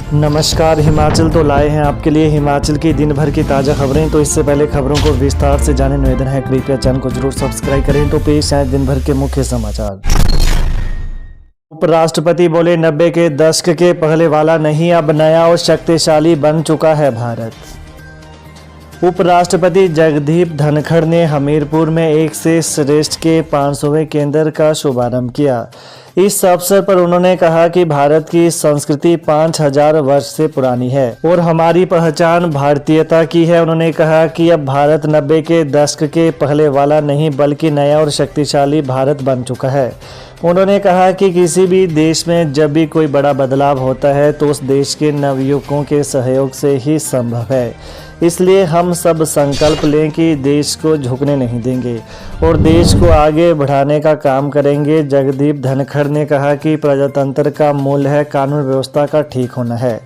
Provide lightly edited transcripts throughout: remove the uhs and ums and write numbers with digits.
नमस्कार। हिमाचल तो लाए हैं आपके लिए हिमाचल की दिन भर की ताज़ा खबरें। तो इससे पहले खबरों को विस्तार से जाने निवेदन है, कृपया चैनल को जरूर सब्सक्राइब करें। तो पेश है दिन भर के मुख्य समाचार। उपराष्ट्रपति बोले 90 के दशक के पहले वाला नहीं, अब नया और शक्तिशाली बन चुका है भारत। उपराष्ट्रपति जगदीप धनखड़ ने हमीरपुर में एक से श्रेष्ठ के 500वें केंद्र का शुभारंभ किया। इस अवसर पर उन्होंने कहा कि भारत की संस्कृति 5000 वर्ष से पुरानी है और हमारी पहचान भारतीयता की है। उन्होंने कहा कि अब भारत 90 के दशक के पहले वाला नहीं बल्कि नया और शक्तिशाली भारत बन चुका है। उन्होंने कहा कि किसी भी देश में जब भी कोई बड़ा बदलाव होता है तो उस देश के नवयुवकों के सहयोग से ही संभव है। इसलिए हम सब संकल्प लें कि देश को झुकने नहीं देंगे और देश को आगे बढ़ाने का काम करेंगे। जगदीप धनखड़ ने कहा कि प्रजातंत्र का मूल है कानून व्यवस्था का ठीक होना है।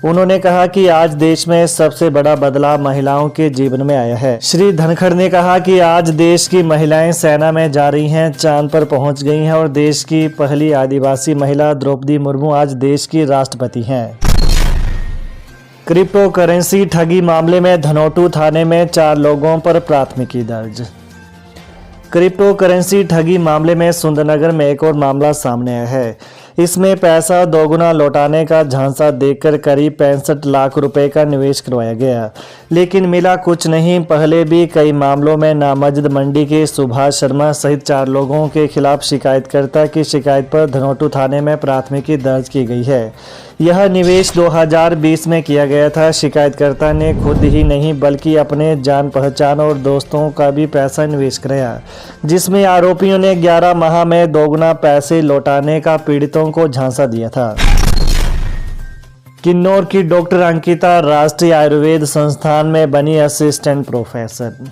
उन्होंने कहा कि आज देश में सबसे बड़ा बदलाव महिलाओं के जीवन में आया है। श्री धनखड़ ने कहा कि आज देश की महिलाएं सेना में जा रही हैं, चांद पर पहुंच गई हैं और देश की पहली आदिवासी महिला द्रौपदी मुर्मू आज देश की राष्ट्रपति हैं। क्रिप्टो करेंसी ठगी मामले में धनोटू थाने में 4 लोगों पर प्राथमिकी दर्ज। क्रिप्टो करेंसी ठगी मामले में सुंदरनगर में एक और मामला सामने आया है। इसमें पैसा दोगुना लौटाने का झांसा देकर करीब 65 लाख रुपए का निवेश करवाया गया, लेकिन मिला कुछ नहीं। पहले भी कई मामलों में नामजद मंडी के सुभाष शर्मा सहित 4 लोगों के खिलाफ शिकायतकर्ता की शिकायत पर धनोटू थाने में प्राथमिकी दर्ज की गई है। यह निवेश 2020 में किया गया था। शिकायतकर्ता ने खुद ही नहीं बल्कि अपने जान पहचान और दोस्तों का भी पैसा निवेश कराया, जिसमें आरोपियों ने 11 माह में दोगुना पैसे लौटाने का पीड़ितों को झांसा दिया था। किन्नौर की डॉक्टर अंकिता राष्ट्रीय आयुर्वेद संस्थान में बनी असिस्टेंट प्रोफेसर।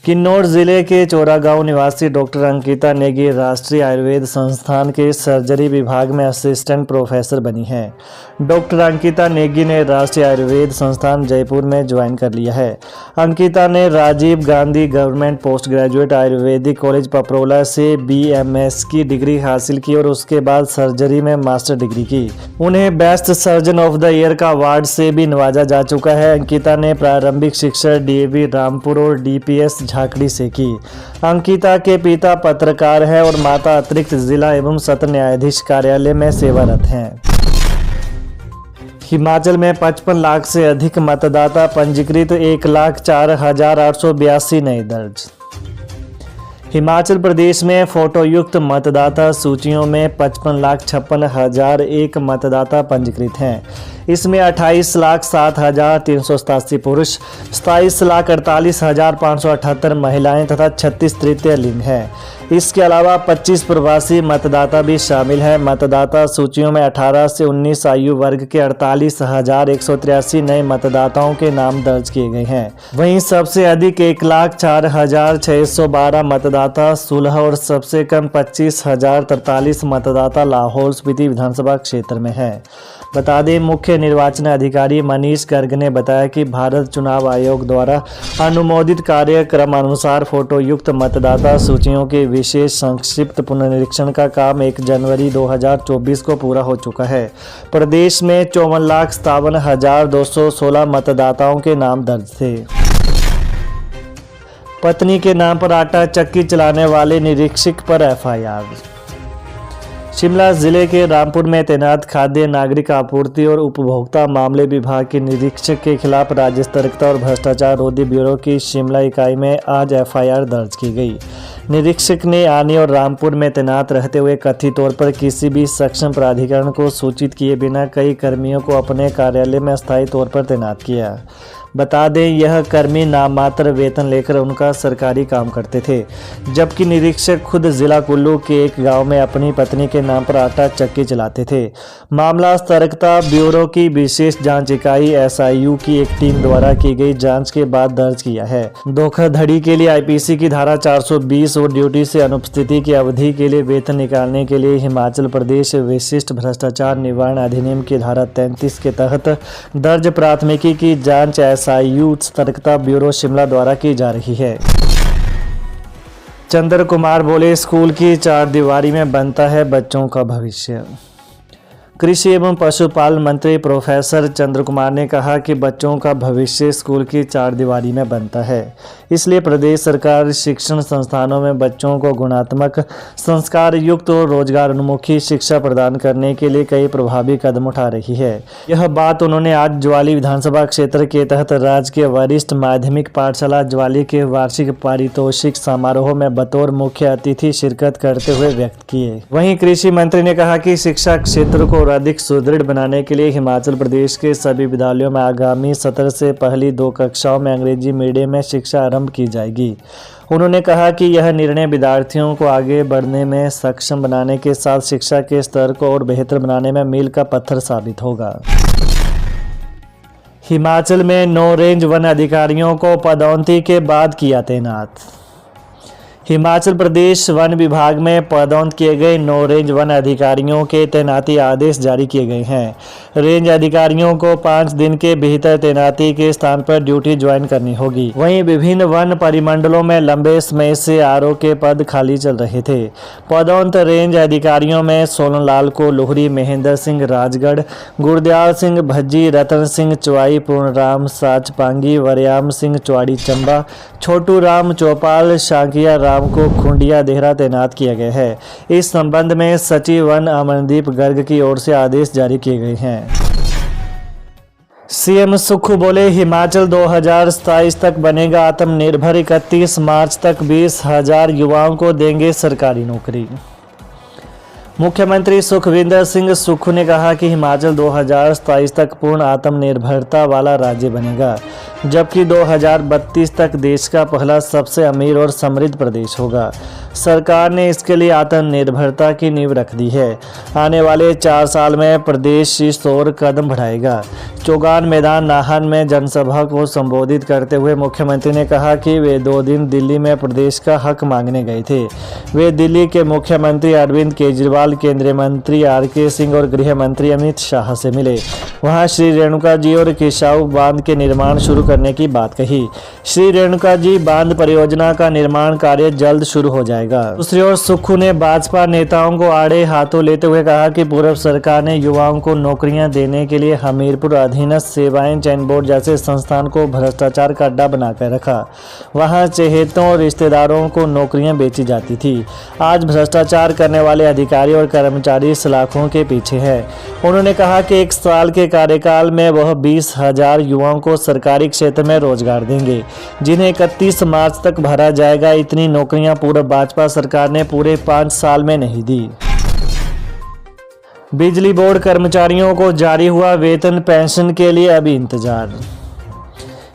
किन्नौर जिले के चोरा गांव निवासी डॉक्टर अंकिता नेगी राष्ट्रीय आयुर्वेद संस्थान के सर्जरी विभाग में असिस्टेंट प्रोफेसर बनी हैं। डॉक्टर अंकिता नेगी ने राष्ट्रीय आयुर्वेद संस्थान जयपुर में ज्वाइन कर लिया है। अंकिता ने Rajiv Gandhi government post graduate Ayurvedic college Paprola से BMS की डिग्री हासिल की और उसके बाद सर्जरी में मास्टर डिग्री की। उन्हें best surgeon of the year का अवार्ड से भी नवाजा जा चुका है। अंकिता ने प्रारंभिक शिक्षा DAV रामपुर और DPS झाकड़ी से की। अंकिता के पिता पत्रकार हैं और माता अतिरिक्त जिला एवं सत्र न्यायाधीश कार्यालय में सेवारत हैं। हिमाचल में 55 लाख से अधिक मतदाता पंजीकृत, 1,04,882 नए दर्ज। हिमाचल प्रदेश में फोटोयुक्त मतदाता सूचियों में 55,56,001 मतदाता पंजीकृत हैं। इसमें 28,07,387 पुरुष, 27,48,578 महिलाएं तथा 36 तृतीय लिंग हैं। इसके अलावा 25 प्रवासी मतदाता भी शामिल हैं। मतदाता सूचियों में 18 से 19 आयु वर्ग के 48,183 नए मतदाताओं के नाम दर्ज किए गए हैं। वहीं सबसे अधिक 1,04,612 मतदाता सुलह और सबसे कम 25,043 मतदाता लाहौल स्पीति विधानसभा क्षेत्र में हैं। बता दें, मुख्य निर्वाचन अधिकारी मनीष गर्ग ने बताया कि भारत चुनाव आयोग द्वारा अनुमोदित कार्यक्रम अनुसार फोटोयुक्त मतदाता सूचियों के विशेष संक्षिप्त पुनरीक्षण का काम 1 जनवरी 2024 को पूरा हो चुका है। प्रदेश में 54,57,216 मतदाताओं के नाम दर्ज थे। पत्नी के नाम पर आटा चक्की चलाने वाले निरीक्षक पर FIR। शिमला जिले के रामपुर में तैनात खाद्य नागरिक आपूर्ति और उपभोक्ता मामले विभाग के निरीक्षक के खिलाफ राज्य सतर्कता और भ्रष्टाचार रोधी ब्यूरो की शिमला इकाई में आज FIR दर्ज की गई। निरीक्षक ने आनी और रामपुर में तैनात रहते हुए कथित तौर पर किसी भी सक्षम प्राधिकरण को सूचित किए बिना कई कर्मियों को अपने कार्यालय में अस्थायी तौर पर तैनात किया। बता दें, यह कर्मी नाममात्र वेतन लेकर उनका सरकारी काम करते थे, जबकि निरीक्षक खुद जिला कुल्लू के एक गांव में अपनी पत्नी के नाम पर आटा चक्की चलाते थे। मामला सतर्कता ब्यूरो की विशेष जांच इकाई SIU की एक टीम द्वारा की गई जांच के बाद दर्ज किया है। धोखाधड़ी के लिए IPC की धारा 420 और ड्यूटी से अनुपस्थिति की अवधि के लिए वेतन निकालने के लिए हिमाचल प्रदेश विशिष्ट भ्रष्टाचार निवारण अधिनियम की धारा 33 के तहत दर्ज प्राथमिकी की जांच SIU सतर्कता ब्यूरो शिमला द्वारा की जा रही है। चंद्र कुमार बोले, स्कूल की चारदीवारी में बनता है बच्चों का भविष्य। कृषि एवं पशुपालन मंत्री प्रोफेसर चंद्र कुमार ने कहा कि बच्चों का भविष्य स्कूल की चारदीवारी में बनता है, इसलिए प्रदेश सरकार शिक्षण संस्थानों में बच्चों को गुणात्मक, संस्कार युक्त और रोजगार उन्मुखी शिक्षा प्रदान करने के लिए कई प्रभावी कदम उठा रही है। यह बात उन्होंने आज ज्वाली विधानसभा क्षेत्र के तहत राजकीय वरिष्ठ माध्यमिक पाठशाला ज्वाली के वार्षिक पारितोषिक समारोह में बतौर मुख्य अतिथि शिरकत करते हुए व्यक्त किए। वहीं कृषि मंत्री ने कहा कि शिक्षा क्षेत्र को अधिक सुदृढ़ बनाने के लिए हिमाचल प्रदेश के सभी विद्यालयों में आगामी सत्र से पहली 2 कक्षाओं में अंग्रेजी मीडियम में शिक्षा आरंभ की जाएगी। उन्होंने कहा कि यह निर्णय विद्यार्थियों को आगे बढ़ने में सक्षम बनाने के साथ शिक्षा के स्तर को और बेहतर बनाने में मील का पत्थर साबित होगा। हिमाचल में 9 रेंज वन अधिकारियों को पदोन्नति के बाद किया तैनात। हिमाचल प्रदेश वन विभाग में पदोन्नत किए गए 9 रेंज वन अधिकारियों के तैनाती आदेश जारी किए गए हैं। रेंज अधिकारियों को 5 दिन के भीतर तैनाती के स्थान पर ड्यूटी ज्वाइन करनी होगी। वहीं विभिन्न वन परिमंडलों में लंबे समय से आरओ के पद खाली चल रहे थे। पदोन्नत रेंज अधिकारियों में सोनलाल को लोहरी, महेंद्र सिंह राजगढ़, गुरदयाल सिंह भज्जी, रतन सिंह चौआई, पूर्णराम साच पांगी, वरयाम सिंह चौड़ी चंबा, छोटू राम चौपाल, शाकिया राम को खुंडिया देहरा तैनात किया गया है। इस संबंध में सचिव वन अमनदीप गर्ग की ओर से आदेश जारी किए गए हैं। सीएम सुक्खू बोले, हिमाचल 2027 तक बनेगा आत्मनिर्भर। 31 मार्च तक 20,000 युवाओं को देंगे सरकारी नौकरी। मुख्यमंत्री सुखविंदर सिंह सुक्खू ने कहा कि हिमाचल 2027 तक पूर्ण आत्मनिर्भरता वाला राज्य बनेगा, जबकि 2032 तक देश का पहला सबसे अमीर और समृद्ध प्रदेश होगा। सरकार ने इसके लिए आत्मनिर्भरता की नींव रख दी है। आने वाले 4 साल में प्रदेश इस ओर कदम बढ़ाएगा। चौगान मैदान नाहन में जनसभा को संबोधित करते हुए मुख्यमंत्री ने कहा कि वे 2 दिन दिल्ली में प्रदेश का हक मांगने गए थे। वे दिल्ली के मुख्यमंत्री अरविंद केजरीवाल, केंद्रीय मंत्री आरके सिंह और गृह मंत्री अमित शाह से मिले। वहां श्री रेणुका जी और किसाऊ बांध के निर्माण शुरू करने की बात कही। श्री रेणुका जी बांध परियोजना का निर्माण कार्य जल्द शुरू हो जाएगा। दूसरी ओर सुक्खू ने भाजपा नेताओं को आड़े हाथों लेते हुए कहा कि पूर्व सरकार ने युवाओं को नौकरियां देने के लिए हमीरपुर अधीनस्थ सेवाएं चयन बोर्ड जैसे संस्थान को भ्रष्टाचार का अड्डा बनाकर रखा। वहां चहेतों और रिश्तेदारों को नौकरियां बेची जाती थी। आज भ्रष्टाचार करने वाले अधिकारी और कर्मचारी सलाखों के पीछे है। उन्होंने कहा कि 1 साल के कार्यकाल में वह 20,000 युवाओं को सरकारी क्षेत्र में रोजगार देंगे, जिन्हें 31 मार्च तक भरा जाएगा। इतनी नौकरियां पूर्व भाजपा सरकार ने पूरे 5 साल में नहीं दी। बिजली बोर्ड कर्मचारियों को जारी हुआ वेतन, पेंशन के लिए अभी इंतजार।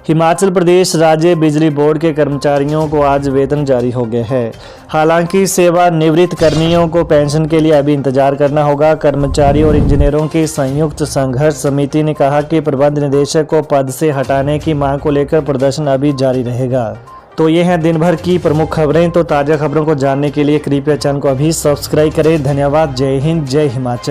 हिमाचल प्रदेश राज्य बिजली बोर्ड के कर्मचारियों को आज वेतन जारी हो गया है। हालांकि सेवानिवृत्त कर्मियों को पेंशन के लिए अभी इंतजार करना होगा। कर्मचारी और इंजीनियरों की संयुक्त संघर्ष समिति ने कहा कि प्रबंध निदेशक को पद से हटाने की मांग को लेकर प्रदर्शन अभी जारी रहेगा। तो ये हैं दिन भर की प्रमुख खबरें। तो ताज़ा खबरों को जानने के लिए कृपया चैनल को अभी सब्सक्राइब करें। धन्यवाद। जय हिंद, जय हिमाचल।